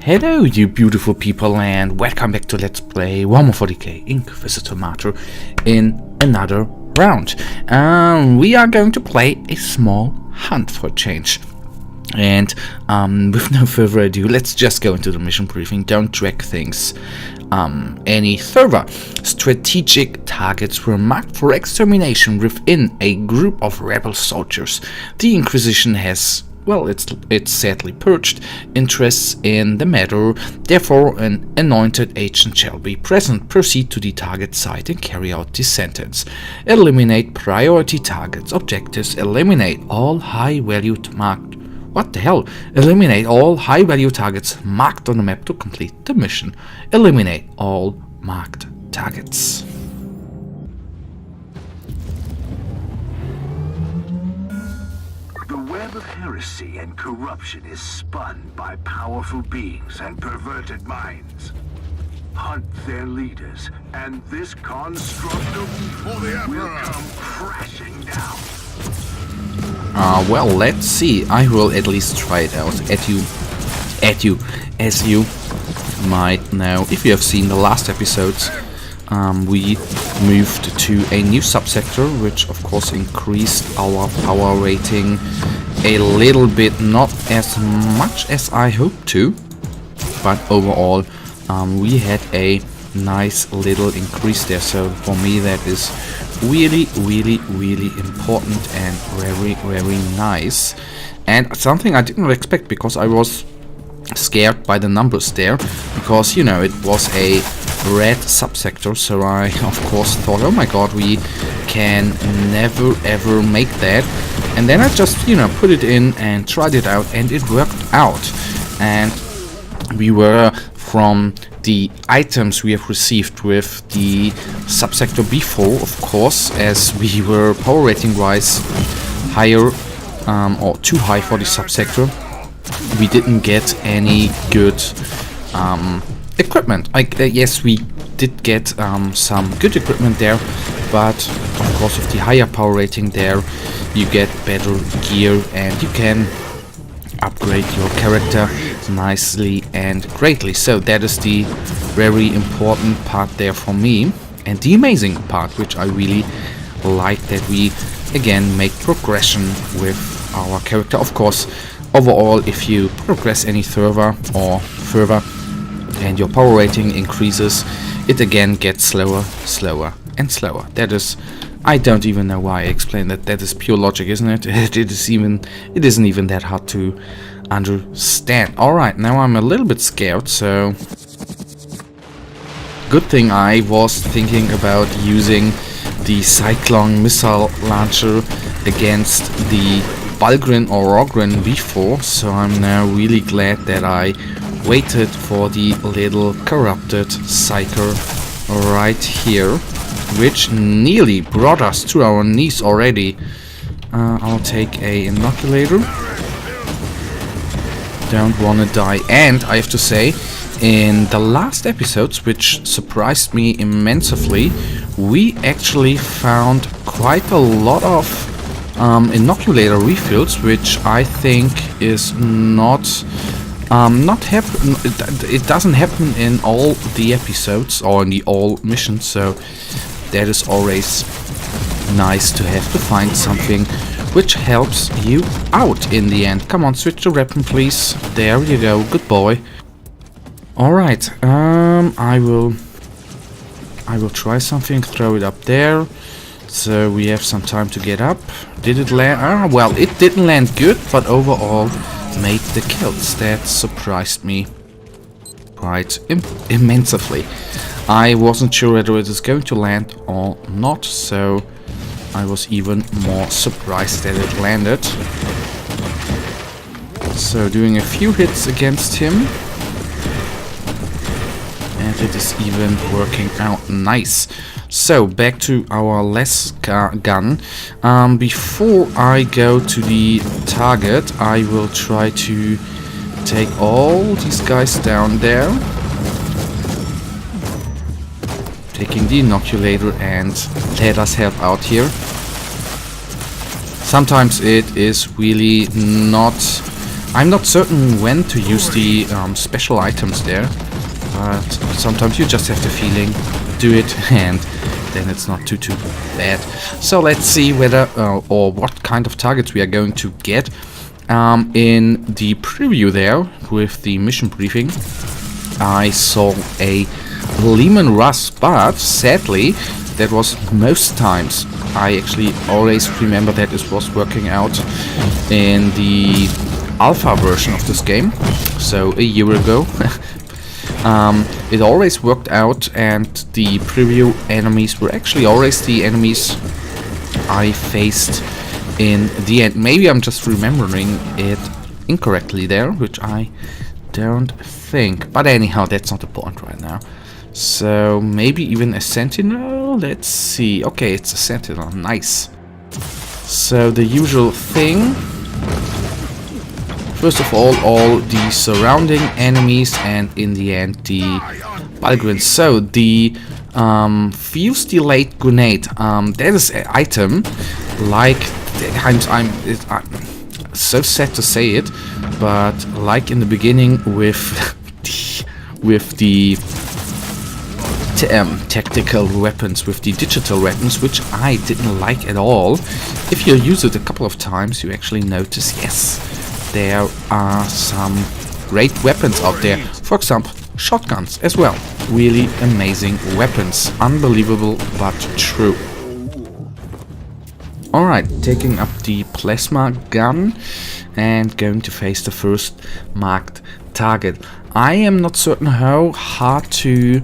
Hello you beautiful people and welcome back to Let's Play Warhammer 40k Inquisitor Martyr in another round. We are going to play a small hunt for a change. And with no further ado, let's just go into the mission briefing. Don't drag things any further. Strategic targets were marked for extermination within a group of rebel soldiers. The Inquisition has, well, it's sadly purged interests in the matter, therefore an anointed agent shall be present. Proceed to the target site and carry out the sentence. Eliminate priority targets. Objectives: eliminate all high-valued marked... What the hell? Eliminate all high-value targets marked on the map to complete the mission. Eliminate all marked targets. The web of heresy and corruption is spun by powerful beings and perverted minds. Hunt their leaders, and this construct of evil will come crashing down. Well, let's see. I will at least try it out. As you might know, if you have seen the last episodes, we moved to a new subsector, which of course increased our power rating a little bit, not as much as I hoped to, but overall we had a nice little increase there. So for me that is really important and very nice, and something I did not expect, because I was scared by the numbers there, because you know it was a red subsector. So I of course thought, oh my god, we can never ever make that. And then I just, you know, put it in and tried it out, and it worked out. And we were, from the items we have received with the subsector before, of course, as we were power rating wise higher or too high for the subsector, we didn't get any good equipment. Yes, we did get some good equipment there, but of course with the higher power rating there you get better gear and you can upgrade your character nicely and greatly. So that is the very important part there for me, and the amazing part, which I really like, that we again make progression with our character. Of course, overall, if you progress any further and your power rating increases, it again gets slower and slower. That is, I don't even know why I explained that. That is pure logic, isn't it? It isn't even that hard to understand. Alright, now I'm a little bit scared, so good thing I was thinking about using the Cyclone missile launcher against the Balgrin or Rogrin before, so I'm now really glad that I waited for the little corrupted psyker right here, which nearly brought us to our knees already. I'll take a inoculator. Don't wanna die. And I have to say, in the last episodes, which surprised me immensely, we actually found quite a lot of inoculator refills, which I think is not happen. It doesn't happen in all the episodes or in the all missions, so that is always nice to have, to find something which helps you out in the end. Come on, switch the weapon, please. There you go, good boy. Alright, I will try something, throw it up there, so we have some time to get up. Did it land? Well, it didn't land good, but overall made the kills. That surprised me quite immensely. I wasn't sure whether it is going to land or not, so I was even more surprised that it landed. So doing a few hits against him, and it is even working out nice. So back to our less gun. Before I go to the target, I will try to take all these guys down there, taking the inoculator, and let us help out here. Sometimes it is really not I'm not certain when to use the special items there, but sometimes you just have the feeling, do it, and then it's not too bad. So let's see whether or what kind of targets we are going to get. In the preview there with the mission briefing, I saw a Lehman Russ, but sadly that was most times. I actually always remember that it was working out in the alpha version of this game, so a year ago. It always worked out, and the preview enemies were actually always the enemies I faced in the end. Maybe I'm just remembering it incorrectly there, which I don't think. But anyhow, that's not the point right now. So maybe even a sentinel? Let's see. Okay, it's a sentinel. Nice. So the usual thing. First of all the surrounding enemies, and in the end the Balgrins. So the fuse delayed grenade. That is an item like I'm so sad to say it, but like in the beginning with the tactical weapons, with the digital weapons, which I didn't like at all. If you use it a couple of times, you actually notice, yes, there are some great weapons out there. For example, shotguns as well. Really amazing weapons. Unbelievable, but true. Alright, taking up the plasma gun and going to face the first marked target. I am not certain how hard to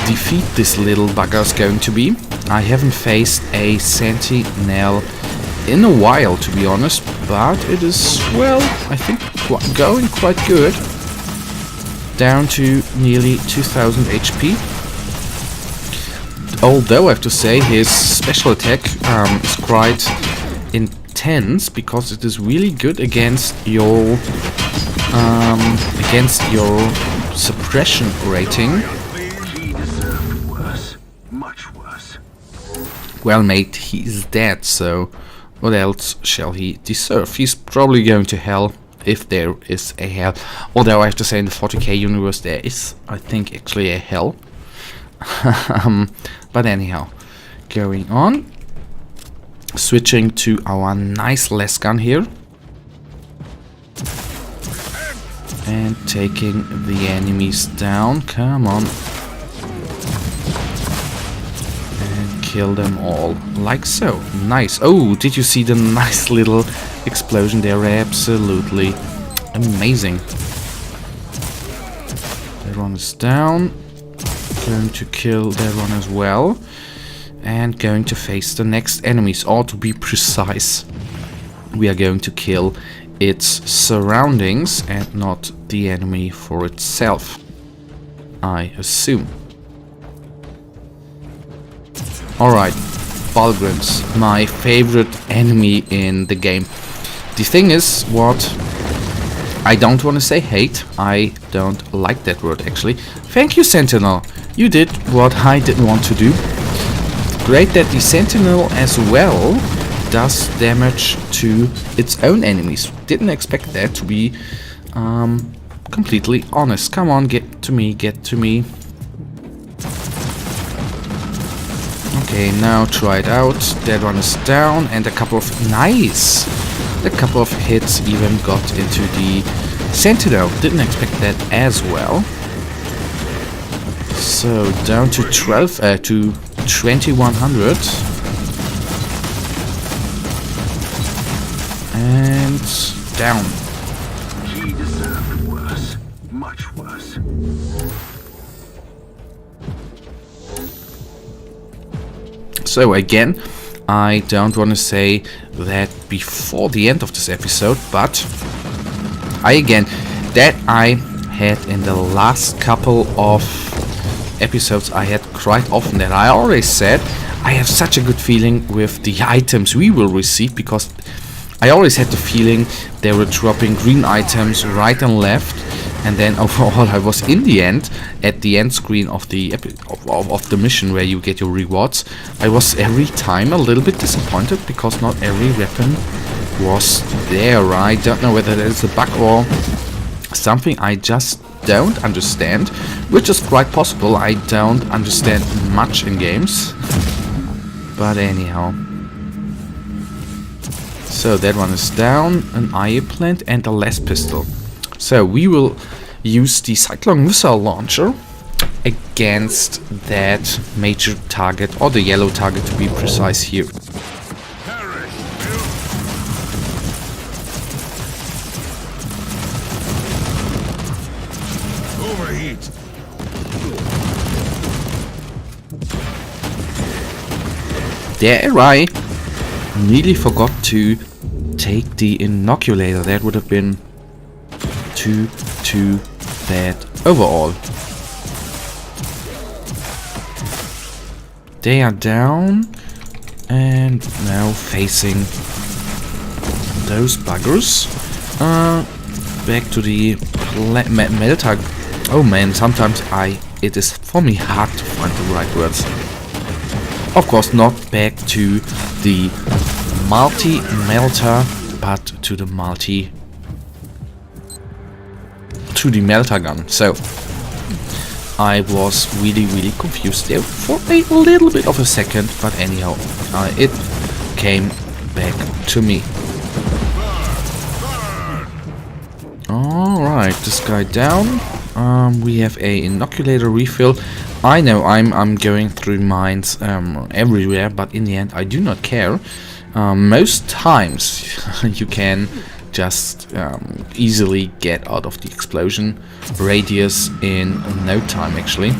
defeat this little bugger is going to be. I haven't faced a sentinel in a while, to be honest, but it is, well, I think going quite good. Down to nearly 2000 HP. Although I have to say his special attack is quite intense, because it is really good against your suppression rating. He deserved worse, much worse. Well, mate, he's dead, so what else shall he deserve? He's probably going to hell, if there is a hell. Although I have to say, in the 40k universe there is, I think, actually a hell. But anyhow, going on. Switching to our nice les gun here. And taking the enemies down. Come on. And kill them all. Like so. Nice. Oh, did you see the nice little explosion there? Absolutely amazing. That one is down. Going to kill that one as well. And going to face the next enemies. Or to be precise, we are going to kill its surroundings and not the enemy for itself, I assume. Alright, Balgrins, my favorite enemy in the game. The thing is, what I don't want to say hate, I don't like that word actually. Thank you, Sentinel, you did what I didn't want to do. Great that the Sentinel as well does damage to its own enemies. Didn't expect that, to be completely honest. Come on, get to me, get to me. Okay, now try it out. That one is down, and a couple of nice. A couple of hits even got into the Sentinel. Didn't expect that as well. So down to 2100. And down. He deserved worse, much worse. So again, I don't want to say that before the end of this episode, but I had in the last couple of episodes, I had quite often that I always said I have such a good feeling with the items we will receive, because I always had the feeling they were dropping green items right and left, and then overall I was in the end, at the end screen of the of the mission where you get your rewards, I was every time a little bit disappointed because not every weapon was there. I don't know whether that is a bug or something I just don't understand, which is quite possible. I don't understand much in games, but anyhow. So that one is down, an eye plant and a las pistol. So we will use the cyclone missile launcher against that major target, or the yellow target to be precise here. Overheat. There I nearly forgot to take the inoculator. That would have been too bad overall. They are down and now facing those buggers. Back to the melter. Oh man, sometimes it is for me hard to find the right words. Of course, not back to the multi-melter, but to the melter gun. So I was really confused there for a little bit of a second, but anyhow, it came back to me. Alright, this guy down. We have a inoculator refill. I know I'm going through mines everywhere, but in the end I do not care. Most times you can just easily get out of the explosion radius in no time, actually.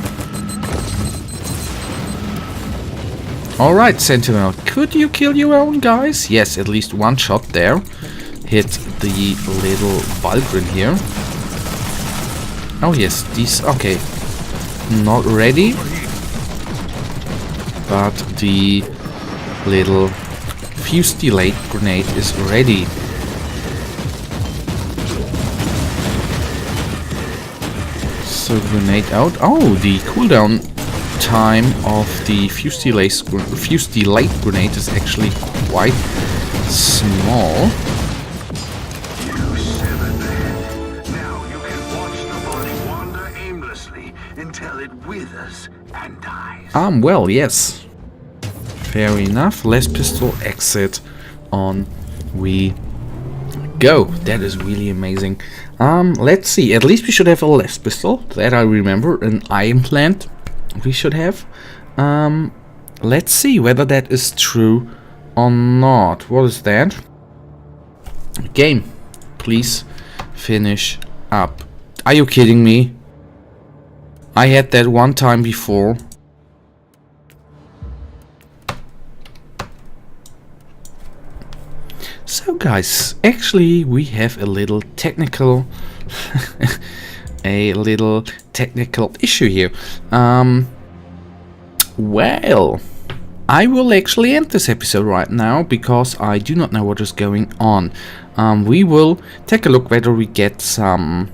Alright, Sentinel, could you kill your own guys? Yes, at least one shot there. Hit the little Valgrin here. Oh yes, these... okay. Not ready. But the little fuse delayed grenade is ready. So grenade out. Oh, the cooldown time of the fuse delayed grenade is actually quite small. You seven men. Now you can watch the body wander aimlessly until it withers and dies. Well, yes. Fair enough. Las pistol exit on we go. That is really amazing. Let's see. At least we should have a las pistol. That I remember. An iron plant we should have. Let's see whether that is true or not. What is that? Game. Please finish up. Are you kidding me? I had that one time before. So guys, actually we have a little technical issue here. Well, I will actually end this episode right now because I do not know what is going on. We will take a look whether we get some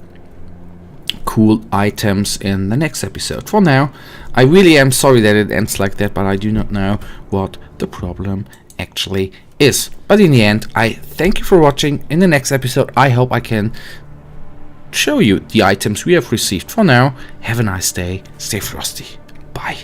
cool items in the next episode. For now, I really am sorry that it ends like that, but I do not know what the problem actually is. But in the end, I thank you for watching. In the next episode, I hope I can show you the items we have received. For now, have a nice day, stay frosty, bye.